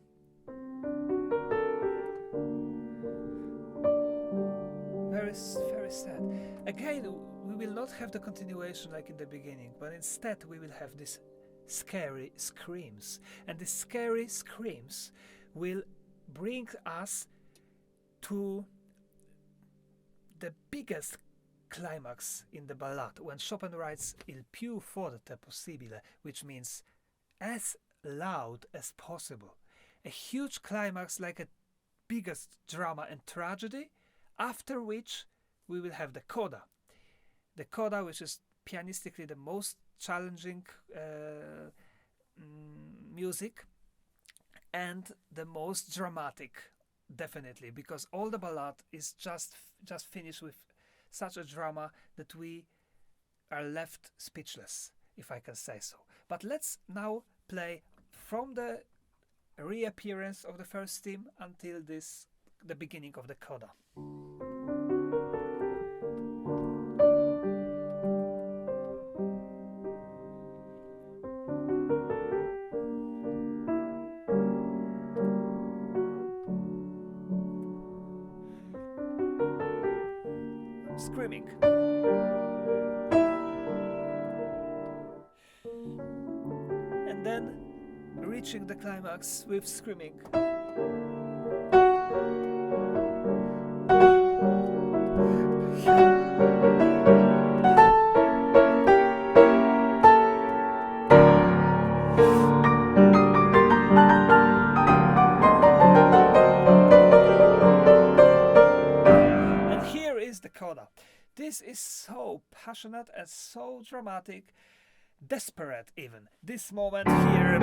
Very, very sad. Again, we will not have the continuation like in the beginning, but instead we will have these scary screams. And these scary screams will bring us to the biggest climax in the ballade, when Chopin writes Il più forte possibile, which means as loud as possible. A huge climax, like a biggest drama and tragedy, after which we will have the Coda. The Coda, which is pianistically the most challenging music and the most dramatic, definitely, because all the ballad is just finished with such a drama that we are left speechless, if I can say so. But let's now play from the reappearance of the first theme until the beginning of the Coda. screaming. And then reaching the climax with screaming. And here is the coda. This is so passionate and so dramatic, desperate even. This moment here.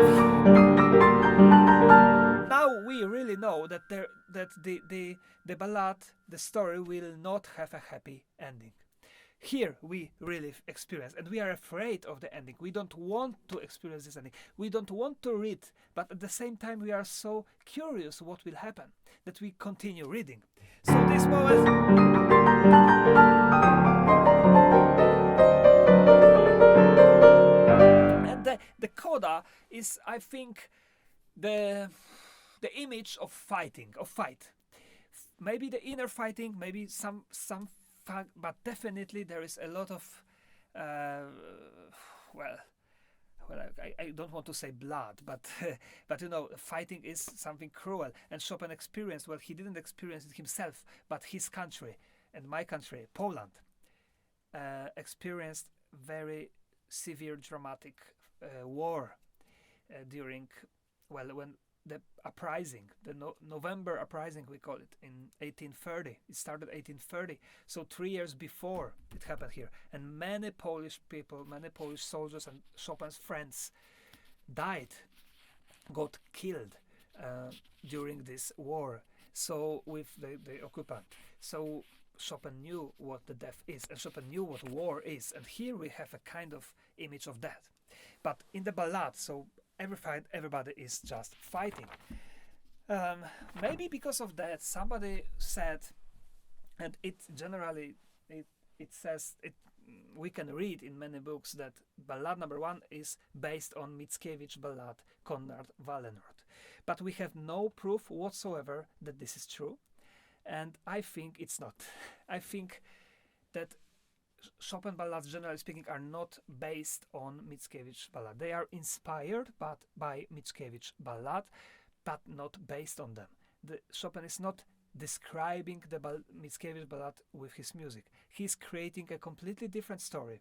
Now we really know that the ballad, the story will not have a happy ending. Here we really experience, and we are afraid of the ending. We don't want to experience this ending. We don't want to read, but at the same time we are so curious what will happen that we continue reading. So this moment. And the coda is, I think, the image of fighting, of fight. Maybe the inner fighting, maybe some but definitely there is a lot of I don't want to say blood, but but you know, fighting is something cruel, and Chopin experienced, well, he didn't experience it himself, but his country and my country, Poland, experienced very severe dramatic war during, well, when the uprising, the November uprising, we call it, in 1830. It started 1830, so 3 years before it happened here. And many Polish people, many Polish soldiers and Chopin's friends died, got killed during this war. So with the occupant. So Chopin knew what the death is, and Chopin knew what war is. And here we have a kind of image of that. But in the ballad, so everybody is just fighting. Maybe because of that, somebody said, and it generally it says it. We can read in many books that ballad number 1 is based on Mickiewicz ballad Konrad Wallenrod, but we have no proof whatsoever that this is true, and I think it's not. I think that Chopin ballads, generally speaking, are not based on Mickiewicz ballad. They are inspired by Mickiewicz ballad, but not based on them. Chopin is not describing the Mickiewicz ballad with his music. He's creating a completely different story.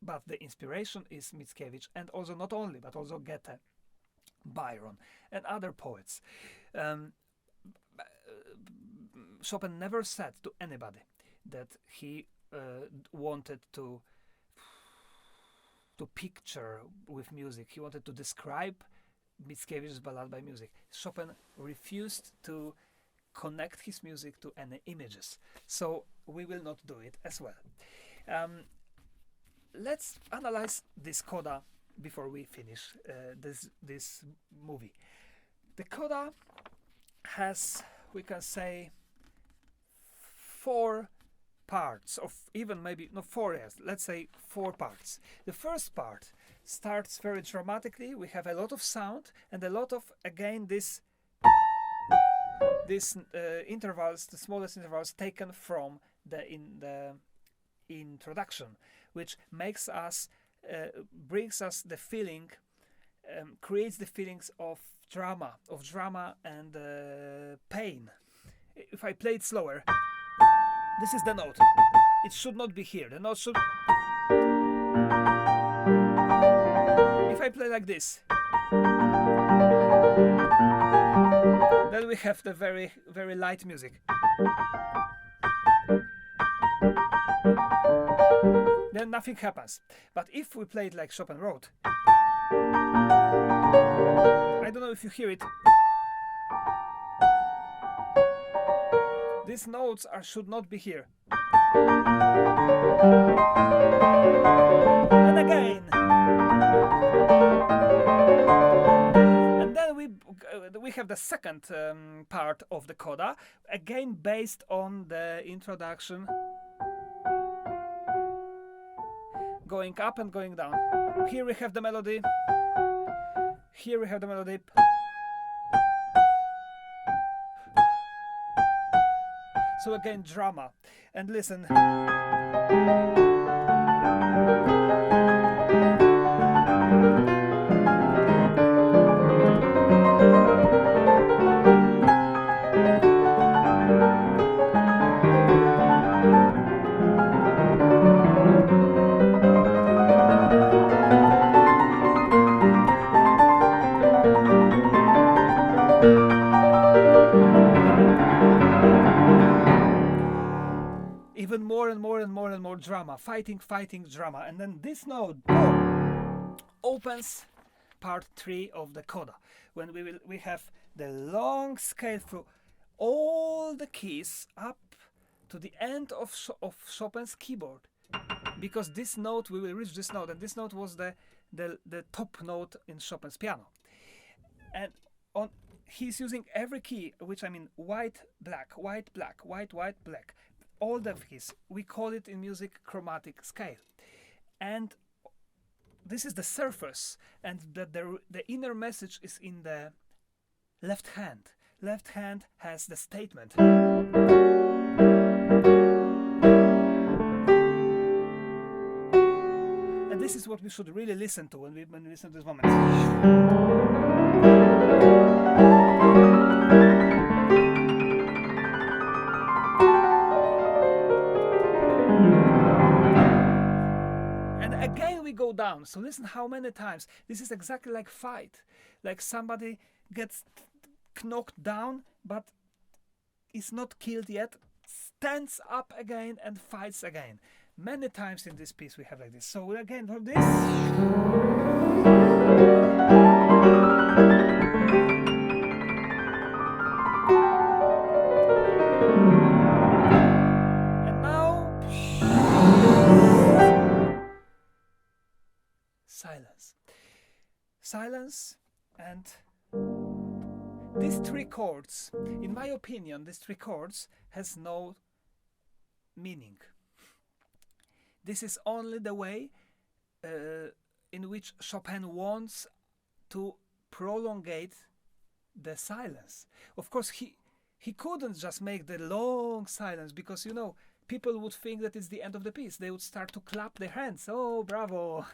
But the inspiration is Mickiewicz, and also not only, but also Goethe, Byron, and other poets. Chopin never said to anybody that he wanted to picture with music. He wanted to describe Mickiewicz's ballad by music. Chopin refused to connect his music to any images, so we will not do it as well. Let's analyze this coda before we finish this movie. The coda has, we can say, 4 parts, of even maybe not 4 years, let's say 4 parts. The first part starts very dramatically. We have a lot of sound and a lot of, again, this intervals, the smallest intervals taken from the introduction, which makes us brings us the feeling, creates the feelings of drama and pain. If I play it slower, this is the note. It should not be here. The note should. If I play like this, then we have the very, very light music. Then nothing happens. But if we play it like Chopin wrote, I don't know if you hear it. These notes should not be here. And again. And then we have the second part of the coda, again based on the introduction, going up and going down. Here we have the melody. Here we have the melody. So again, drama. And listen. Even more and more and more and more drama, fighting, drama. And then this note opens part 3 of the coda, when we have the long scale through all the keys up to the end of Chopin's keyboard, because this note, we will reach this note, and this note was the top note in Chopin's piano. And he's using every key, which I mean white, black, white, black, white, white, black. All the keys. We call it in music chromatic scale. And this is the surface, and the inner message is in the left hand. Left hand has the statement. And this is what we should really listen to when we listen to this moment. Again we go down. So listen how many times. This is exactly like fight. Like somebody gets knocked down but is not killed yet, stands up again and fights again. Many times in this piece we have like this. So again for this. Silence, and these 3 chords, in my opinion, these 3 chords has no meaning. This is only the way in which Chopin wants to prolongate the silence. Of course, he couldn't just make the long silence, because, you know, people would think that it's the end of the piece. They would start to clap their hands. Oh, bravo!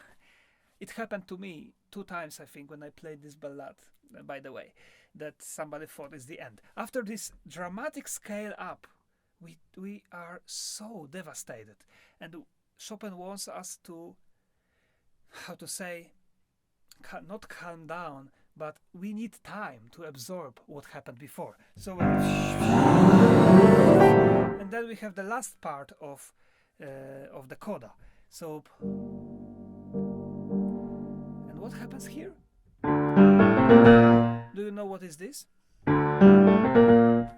It happened to me 2 times, I think, when I played this ballade, by the way, that somebody thought it's the end. After this dramatic scale up, we are so devastated. And Chopin wants us to, how to say, not calm down, but we need time to absorb what happened before. So, and then we have the last part of the coda. So, what happens here? Do you know what is this? 1,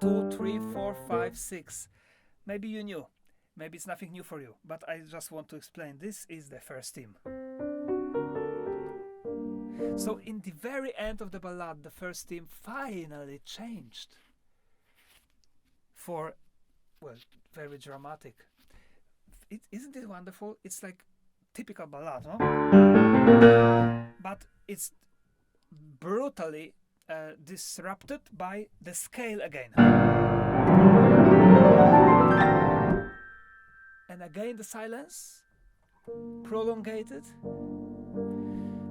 2, 3, 4, 5, 6. Maybe you knew. Maybe it's nothing new for you. But I just want to explain. This is the first theme. So in the very end of the ballade, the first theme finally changed. For, well, very dramatic. Isn't it wonderful? It's like typical ballad, no? But it's brutally disrupted by the scale again. And again the silence, prolongated.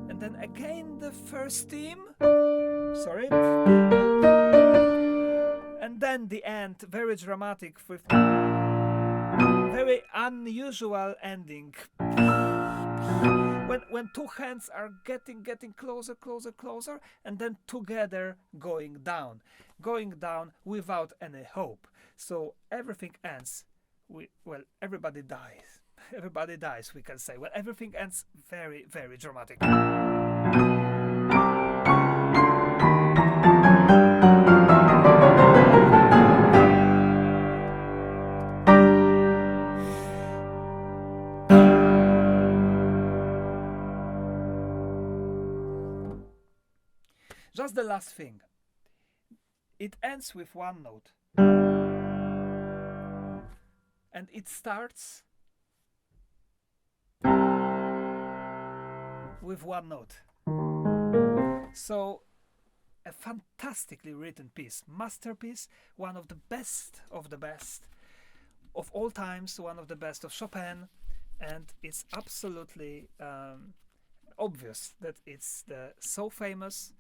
And then again the first theme. Sorry. And then the end, very dramatic, with very unusual ending. When 2 hands are getting closer, and then together going down without any hope. So everything ends. Well, everybody dies. Everybody dies, we can say. Well, everything ends very, very dramatic. Just the last thing. It ends with 1 note. And it starts with 1 note. So a fantastically written piece, masterpiece, one of the best of all times, one of the best of Chopin, and it's absolutely obvious that it's so famous.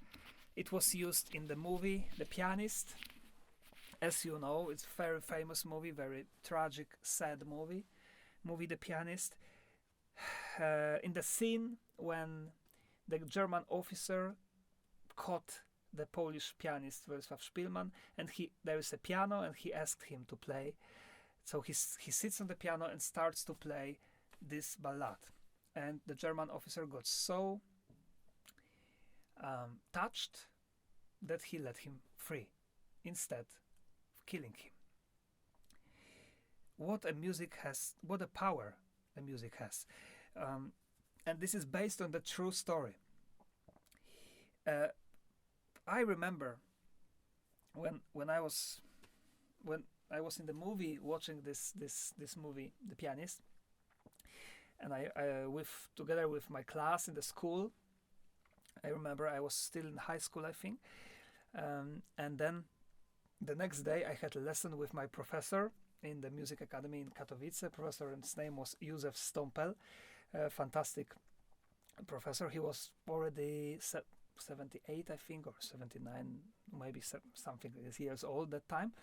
It was used in the movie The Pianist. As you know, it's a very famous movie, very tragic, sad movie The Pianist. In the scene when the German officer caught the Polish pianist Władysław Szpilman, and there is a piano, and he asked him to play. So he sits on the piano and starts to play this ballade, and the German officer got so touched that he let him free instead of killing him. What a power a music has, and this is based on the true story. I remember when I was in the movie watching this movie, The Pianist, and I together with my class in the school. I remember I was still in high school, I think, and then the next day I had a lesson with my professor in the music academy in Katowice. Professor's name was Józef Stompel, a fantastic professor. He was already 78, I think, or 79, maybe something years old that time.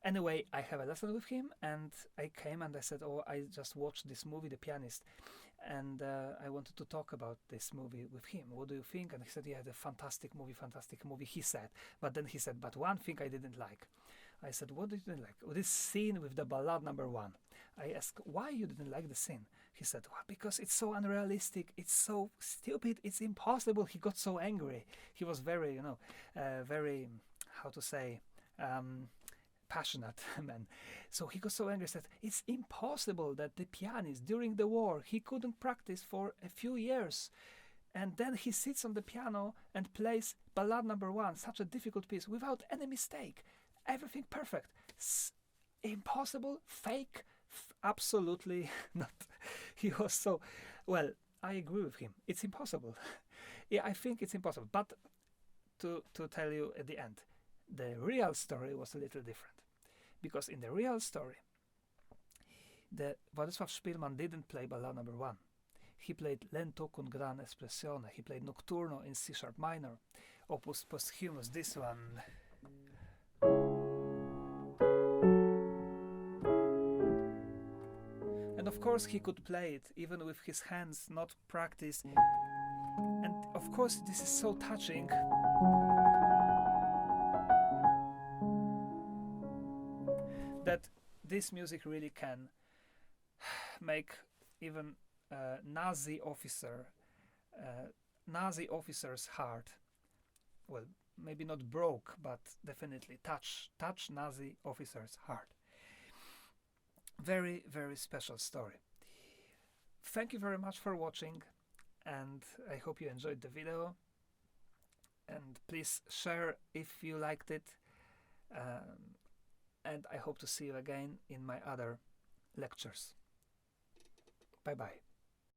Anyway, I have a lesson with him, and I came and I said, "Oh, I just watched this movie, The Pianist, and I wanted to talk about this movie with him. What do you think?" And he said, "Yeah, the fantastic movie, he said. But then he said, "But one thing I didn't like." I said, "What did you like?" "Oh, this scene with the ballad number 1. I asked, "Why you didn't like the scene?" He said, "Well, because it's so unrealistic, it's so stupid, it's impossible." He got so angry. He was very, very, how to say, passionate man. So he got so angry, said it's impossible that the pianist during the war, he couldn't practice for a few years, and then he sits on the piano and plays ballad number 1, such a difficult piece, without any mistake, everything perfect. Impossible, fake, absolutely not. He was so, well, I agree with him, it's impossible. Yeah, I think it's impossible. But to tell you at the end, the real story was a little different, because in the real story, the Władysław Szpilman didn't play ballad number 1. He played Lento con gran espressione. He played Nocturno in C sharp minor, Opus Posthumous, this one. And of course he could play it even with his hands, not practice. And of course this is so touching. That this music really can make even Nazi officer's heart, well, maybe not broke, but definitely touch Nazi officer's heart. Very, very special story. Thank you very much for watching, and I hope you enjoyed the video, and please share if you liked it. And I hope to see you again in my other lectures. Bye bye.